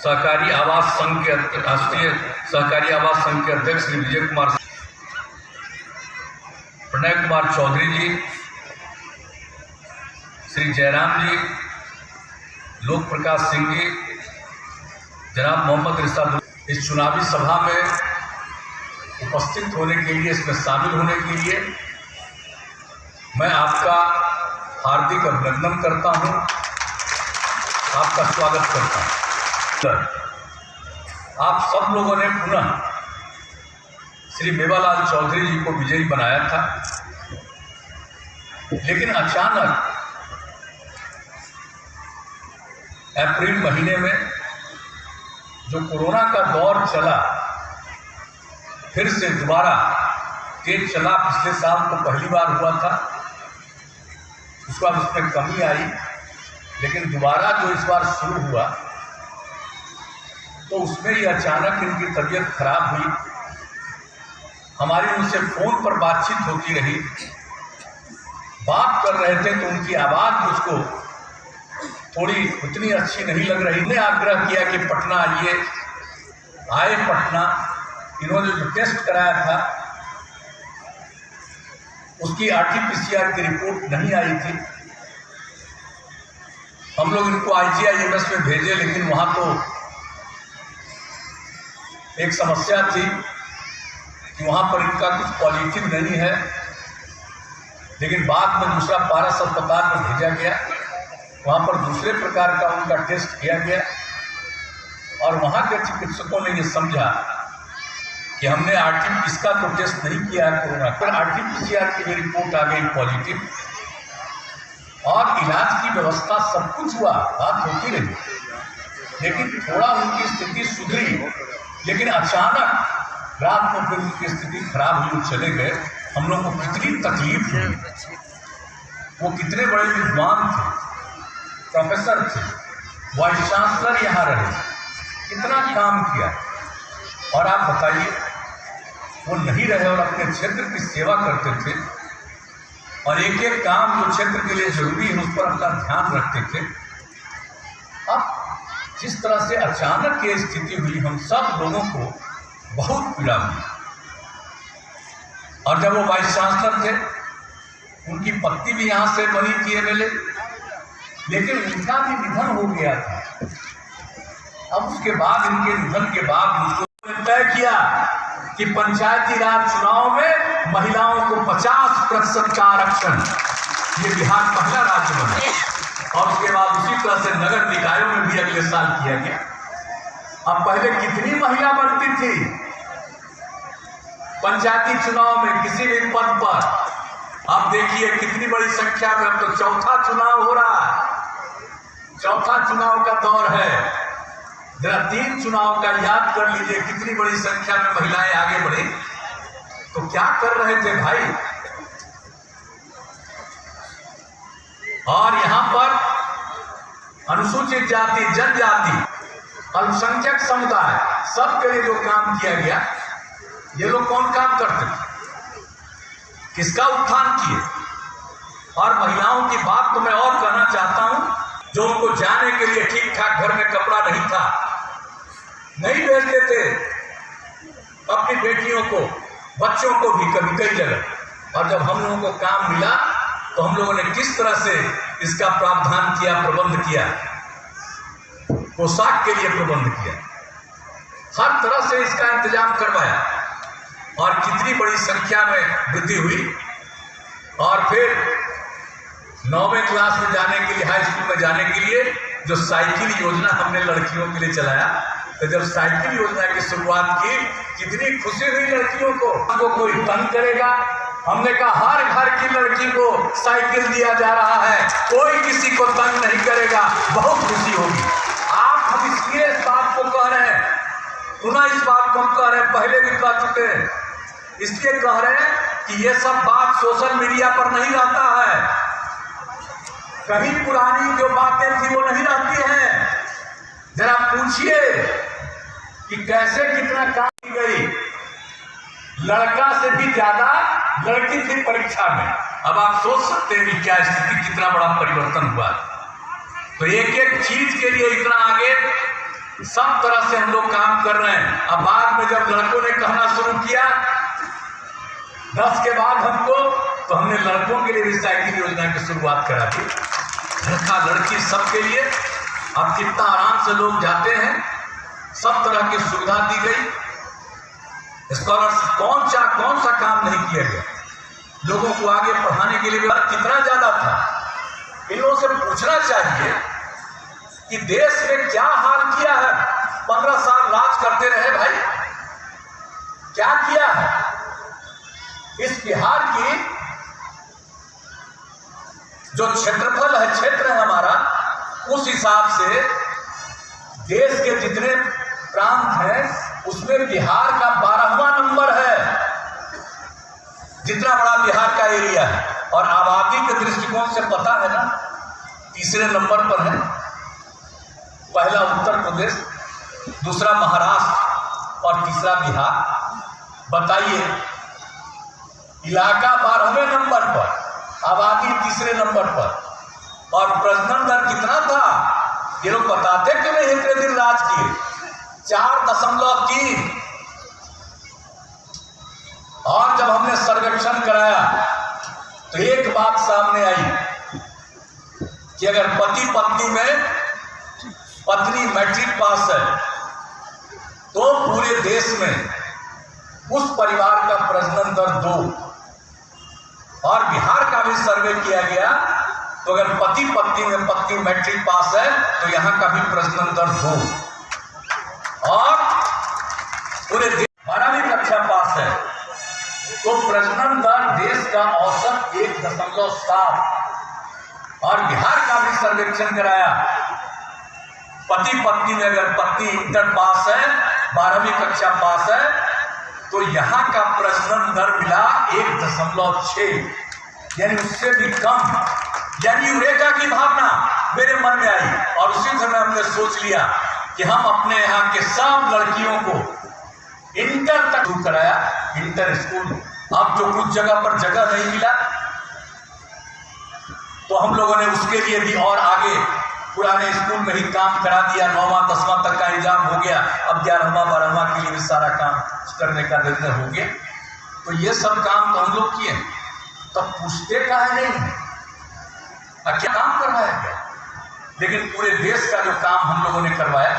सहकारी आवास संघ के राष्ट्रीय सहकारी आवास संघ के अध्यक्ष श्री विजय कुमार, प्रणय कुमार चौधरी जी, श्री जयराम जी, लोक प्रकाश सिंह जी, जनाब मोहम्मद रिसाद, इस चुनावी सभा में उपस्थित होने के लिए, इसमें शामिल होने के लिए मैं आपका हार्दिक अभिनंदन करता हूं, आपका स्वागत करता हूं। आप सब लोगों ने पुनः श्री मेवालाल चौधरी जी को विजयी बनाया था, लेकिन अचानक अप्रैल महीने में जो कोरोना का दौर चला, फिर से दोबारा तेज चला। पिछले साल तो पहली बार हुआ था, उसके बाद उसमें कमी आई, लेकिन दोबारा जो इस बार शुरू हुआ तो उसमें ही अचानक इनकी तबीयत खराब हुई। हमारी उनसे फ़ोन पर बातचीत होती रही, बात कर रहे थे तो उनकी आवाज़ मुझको थोड़ी उतनी अच्छी नहीं लग रही। ने आग्रह किया कि पटना आइए, आए पटना। इन्होंने जो टेस्ट कराया था उसकी RT-PCR की रिपोर्ट नहीं आई थी। हम लोग इनको IGIMS में भेजे, लेकिन वहाँ तो एक समस्या थी कि वहाँ पर इनका कुछ पॉजिटिव नहीं है, लेकिन बाद में दूसरा पारस अस्पताल में भेजा गया। वहाँ पर दूसरे प्रकार का उनका टेस्ट किया गया और वहाँ के चिकित्सकों ने ये समझा कि हमने इसका तो टेस्ट नहीं किया है कोरोना, पर RT-PCR की रिपोर्ट आ गई पॉजिटिव और इलाज की व्यवस्था सब कुछ हुआ, बात होती रही, लेकिन थोड़ा उनकी स्थिति सुधरी। लेकिन अचानक रात को फिर उनकी स्थिति खराब हुई, चले गए। हम लोग को कितनी तकलीफ हुई। वो कितने बड़े विद्वान थे, प्रोफेसर थे, वाइस चांसलर यहाँ रहे, कितना काम किया। और आप बताइए, वो नहीं रहे और अपने क्षेत्र की सेवा करते थे और एक एक काम जो क्षेत्र के लिए जरूरी है उस पर अपना ध्यान रखते थे। अब जिस तरह से अचानक ये स्थिति हुई, हम सब लोगों को बहुत पीड़ा हुई। और जब वो वाइस चांसलर थे, उनकी पत्नी भी यहाँ से बनी थी MLA, लेकिन उनका भी निधन हो गया था। अब उसके बाद, इनके निधन के बाद मुझको तय किया कि पंचायती राज चुनाव में महिलाओं को 50% का आरक्षण, ये बिहार पहला राज्य बना। और उसके बाद उसी तरह से नगर निकायों में भी अगले साल किया गया। अब पहले कितनी महिला बनती थी पंचायती चुनाव में किसी भी पद पर, अब देखिए कितनी बड़ी संख्या में। अब तो चौथा चुनाव हो रहा है, चौथा चुनाव का दौर है। जरा 3 चुनाव का याद कर लीजिए, कितनी बड़ी संख्या में महिलाएं आगे बढ़ी। तो क्या कर रहे थे भाई? और यहाँ पर अनुसूचित जाति, जनजाति, अल्पसंख्यक समुदाय, सबके लिए जो काम किया गया, ये लोग कौन काम करते थे? किसका उत्थान किए? और महिलाओं की बात तो मैं और कहना चाहता हूं, जो उनको जाने के लिए ठीक ठाक घर में कपड़ा नहीं था, नहीं भेजते थे अपनी बेटियों को, बच्चों को भी कभी कई जगह। और जब हम लोगों को काम मिला तो हम लोगों ने किस तरह से इसका प्रावधान किया, प्रबंध किया, पोशाक के लिए प्रबंध किया, हर तरह से इसका इंतजाम करवाया और कितनी बड़ी संख्या में वृद्धि हुई। और फिर 9वीं क्लास में जाने के लिए, हाई स्कूल में जाने के लिए जो साइकिल योजना हमने लड़कियों के लिए चलाया, तो जब साइकिल योजना की शुरुआत की, कितनी खुशी हुई लड़कियों को कोई तंग करेगा। हमने कहा हर घर की लड़की को साइकिल दिया जा रहा है, कोई किसी को तंग नहीं करेगा, बहुत खुशी होगी। आप हम इसलिए इस बात को कह रहे हैं, पुनः इस बात को हम कह रहे हैं, पहले भी कह चुके हैं, इसलिए कह रहे हैं कि ये सब बात सोशल मीडिया पर नहीं रहता है, कहीं पुरानी जो बातें थी वो नहीं रहती हैं। जरा पूछिए कि कैसे कितना काम की गई, लड़का से भी ज्यादा लड़की थी परीक्षा में। अब आप सोच सकते हैं कि क्या स्थिति, कितना बड़ा परिवर्तन हुआ। तो एक एक चीज के लिए इतना आगे सब तरह से हम लोग काम कर रहे हैं। अब बाद में जब लड़कों ने कहना शुरू किया 10 के बाद हमको, तो हमने लड़कों के लिए भी साइकिल योजना की शुरुआत करा दी। लड़का लड़की सबके लिए। अब कितना आराम से लोग जाते हैं, सब तरह की सुविधा दी गई। स्कॉलरशिप कौन सा काम नहीं किया गया। लोगों को आगे पढ़ाने के लिए कितना ज्यादा था। इन लोगों से पूछना चाहिए कि देश में क्या हाल किया है। 15 साल राज करते रहे भाई, क्या किया है। इस बिहार की जो क्षेत्रफल है, क्षेत्र है हमारा, उस हिसाब से देश के जितने प्रांत हैं उसमें बिहार का 12वां नंबर है, जितना बड़ा बिहार का एरिया है। और आबादी के दृष्टिकोण से पता है ना, तीसरे नंबर पर है। पहला उत्तर प्रदेश, दूसरा महाराष्ट्र और तीसरा बिहार। बताइए, इलाका 12वें नंबर पर, आबादी तीसरे नंबर पर, और प्रजनन दर कितना था ये लोग बताते कि नहीं इतने दिन राज किए? 4.3। और जब हमने सर्वेक्षण कराया तो एक बात सामने आई कि अगर पति पत्नी में पत्नी मैट्रिक पास है तो पूरे देश में उस परिवार का प्रजनन दर 2। और बिहार का भी सर्वे किया गया तो अगर पति पत्नी में पत्नी मैट्रिक पास है तो यहां का भी प्रजनन दर 2। और पूरे देश 12वीं कक्षा पास है तो प्रजनन दर देश का औसत 1.7। और बिहार का भी सर्वेक्षण कराया, पति पत्नी में अगर पत्नी इंटर पास है, 12वीं कक्षा पास है, तो यहां का प्रजनन दर मिला 1.6, यानी उससे भी कम। यानी यूरेका की भावना मेरे मन में आई और उसी समय हमने सोच लिया कि हम अपने यहाँ के सब लड़कियों को इंटर तक कराया, इंटर स्कूल। अब जो कुछ जगह पर जगह नहीं मिला तो हम लोगों ने उसके लिए भी और आगे पुराने स्कूल में ही काम करा दिया। 9वां 10वां तक का एग्जाम हो गया, अब 11वां 12वां के लिए भी सारा काम करने का निर्णय हो गया। तो ये सब काम तो हम लोग किए, तब पूछते का है नहीं क्या काम करवाया गया। लेकिन पूरे देश का जो काम हम लोगों ने करवाया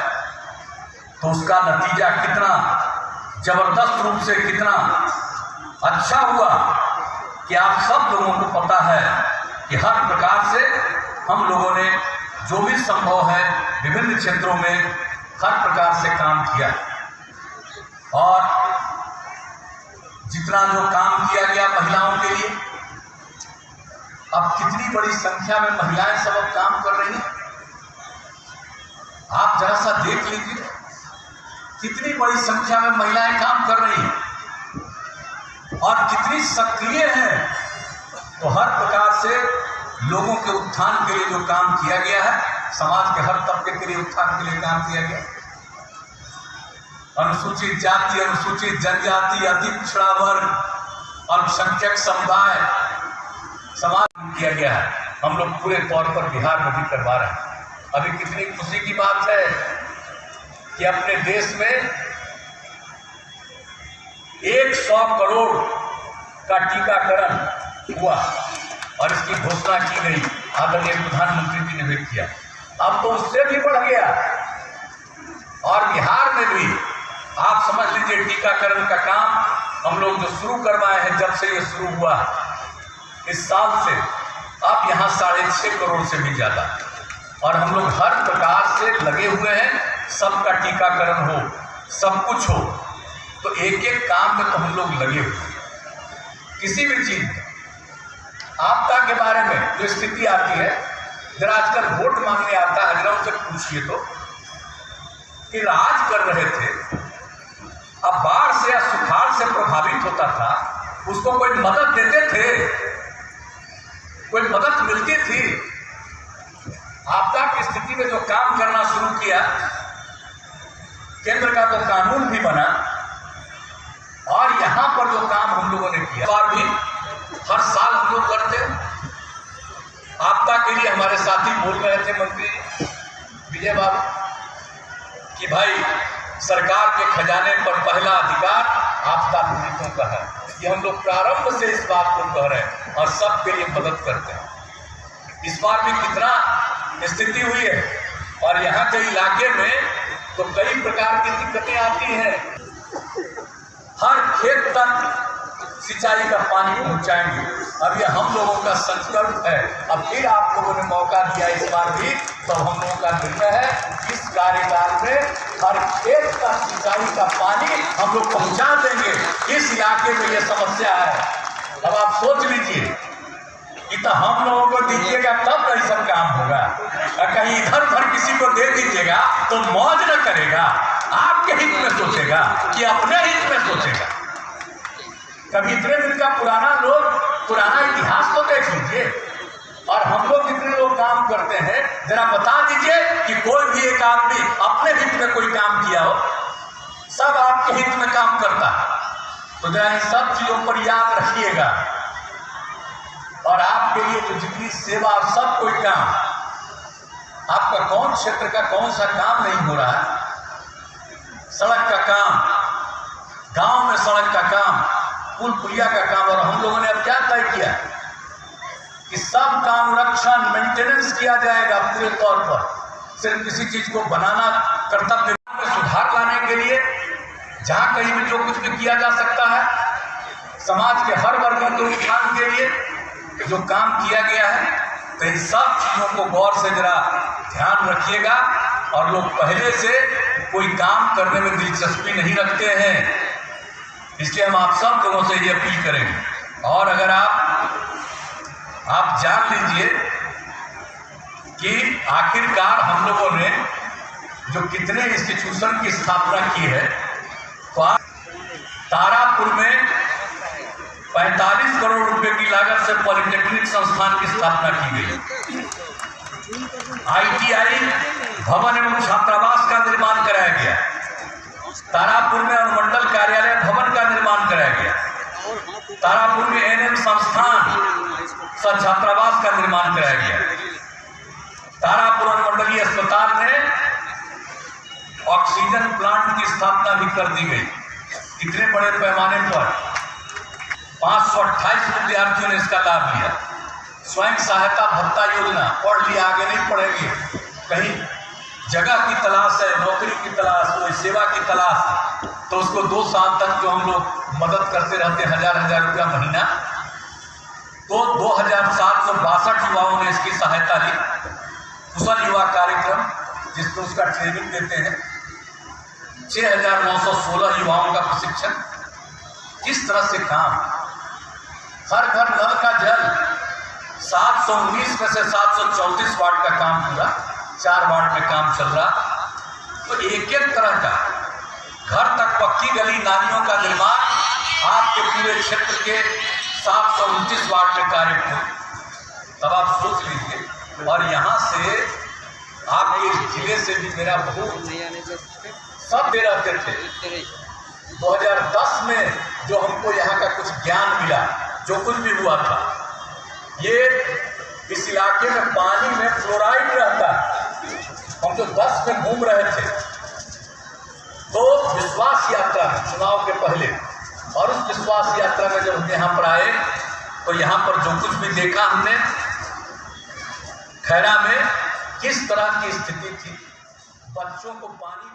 तो उसका नतीजा कितना जबरदस्त रूप से, कितना अच्छा हुआ कि आप सब लोगों को पता है कि हर प्रकार से हम लोगों ने जो भी संभव है विभिन्न क्षेत्रों में हर प्रकार से काम किया। और जितना जो काम किया गया महिलाओं के लिए, अब कितनी बड़ी संख्या में महिलाएं सब अब काम कर रही हैं। आप जरा सा देख लीजिए, कितनी बड़ी संख्या में महिलाएं काम कर रही हैं और कितनी सक्रिय हैं। तो हर प्रकार से लोगों के उत्थान के लिए जो काम किया गया है, समाज के हर तबके के लिए उत्थान के लिए काम किया गया। अनुसूचित जाति, अनुसूचित जनजाति, अति पिछड़ा वर्ग, अल्पसंख्यक समुदाय, समाज किया गया है। हम लोग पूरे तौर पर बिहार में भी करवा रहे हैं। अभी कितनी खुशी की बात है कि अपने देश में 100 करोड़ का टीकाकरण हुआ और इसकी घोषणा की गई, आदरणीय प्रधानमंत्री जी ने भी किया। अब तो उससे भी बढ़ गया और बिहार में भी आप समझ लीजिए टीकाकरण का काम हम लोग जो शुरू करवाए हैं, जब से ये शुरू हुआ इस साल से, अब यहाँ 6.5 करोड़ से भी ज़्यादा। और हम लोग हर प्रकार से लगे हुए हैं, सबका टीकाकरण हो, सब कुछ हो। तो एक एक काम में तो हम लोग लगे हुए हैं। किसी भी चीज़ में आपदा के बारे में जो स्थिति आती है, जरा आजकल वोट मांगने आता है, जरा उनसे पूछिए तो कि राज कर रहे थे, अब बाढ़ से या सुखाड़ से प्रभावित होता था, उसको कोई मदद देते थे, कोई मदद मिलती थी। आपदा की स्थिति में जो काम करना शुरू किया, केंद्र का तो कानून भी बना और यहाँ पर जो काम हम लोगों ने किया, और भी हर साल हम लोग करते। आपदा के लिए हमारे साथी बोल रहे थे मंत्री विजय बाबू कि भाई सरकार के खजाने पर पहला अधिकार आपदा पीड़ितों का है। ये हम लोग प्रारंभ से इस बात को कह रहे हैं और सबके लिए मदद करते हैं। इस बार भी कितना स्थिति हुई है और यहाँ के इलाके में तो कई प्रकार की दिक्कतें आती हैं। हर खेत तक सिंचाई का पानी पहुंचाएंगे। अब ये हम लोगों का संकल्प है। अब फिर आप लोगों ने मौका दिया इस बार भी, तो हम लोगों का निर्णय है इस कार्यकाल में हर खेत तक सिंचाई का पानी हम लोग पहुंचा देंगे। इस इलाके में ये समस्या है। अब आप सोच लीजिए कि तो हम लोगों को दीजिएगा तब नहीं सब काम होगा, और कहीं इधर उधर किसी को दे दीजिएगा तो मौज न करेगा, आपके हित में सोचेगा कि अपने हित में सोचेगा। कभी इतने दिन का पुराना इतिहास तो देख लीजिए, और हम लोग कितने लोग काम करते हैं जरा बता दीजिए कि कोई भी एक आदमी अपने हित में कोई काम किया हो। सब आपके हित में काम करता है। तो जरा इन सब चीजों पर याद रखिएगा। और आपके लिए तो जितनी सेवा और सब कोई काम, आपका कौन क्षेत्र का कौन सा काम नहीं हो रहा है। सड़क का काम, गांव में सड़क का काम, पुल पुलिया का काम, और हम लोगों ने अब क्या तय किया कि सब काम रक्षण मेंटेनेंस किया जाएगा पूरे तौर पर। सिर्फ किसी चीज को बनाना कर्तव्य में सुधार लाने के लिए जहां कहीं भी जो कुछ भी किया जा सकता है, समाज के हर वर्गों के उत्थान के लिए जो काम किया गया है, तो इन सब चीजों को गौर से जरा ध्यान रखिएगा। और लोग पहले से कोई काम करने में दिलचस्पी नहीं रखते हैं, इसलिए हम आप सब लोगों से ये अपील करेंगे। और अगर आप जान लीजिए कि आखिरकार हम लोगों ने जो कितने इंस्टीट्यूशन की स्थापना की है, तो आज तारापुर में 45 करोड़ रुपए की लागत से पॉलिटेक्निक संस्थान की स्थापना की गई। ITI भवन एवं छात्रावास का निर्माण कराया गया। तारापुर में अनुमंडल कार्यालय भवन का निर्माण कराया गया। तारापुर में NM संस्थान छात्रावास का निर्माण कराया गया। तारापुर अनुमंडलीय अस्पताल में ऑक्सीजन प्लांट की स्थापना भी कर दी गई। कितने बड़े पैमाने पर 528 विद्यार्थियों ने इसका लाभ लिया। स्वयं सहायता भत्ता योजना, पढ़ लिया आगे नहीं पढ़ेंगे, कहीं जगह की तलाश है, नौकरी की तलाश, कोई सेवा की तलाश है, तो उसको 2 साल तक जो हम लोग मदद करते रहते हैं 1000 रुपया महीना, तो 2762 युवाओं ने इसकी सहायता ली। कुशल युवा कार्यक्रम जिसको उसका ट्रेनिंग देते हैं, 6916 युवाओं का प्रशिक्षण। किस तरह से काम, हर घर नल का जल, 719 में से 734 वार्ड का काम पूरा, 4 वार्ड में काम चल रहा। तो एक एक तरह का घर तक पक्की गली नालियों का निर्माण आपके पूरे क्षेत्र के 729 वार्ड में कार्य हुए। तब आप सोच लीजिए। और यहाँ से आपके जिले से भी मेरा बहुत सब दे रहते थे। 2010 में जो हमको यहाँ का कुछ ज्ञान मिला, जो कुछ भी हुआ था, ये इस इलाके में पानी में फ्लोराइड रहता है। हम जो 10 में घूम रहे थे, तो विश्वास यात्रा में चुनाव के पहले, और उस विश्वास यात्रा में जब हम यहाँ पर आए, तो यहाँ पर जो कुछ भी देखा हमने, खैरा में किस तरह की स्थिति थी, बच्चों को पानी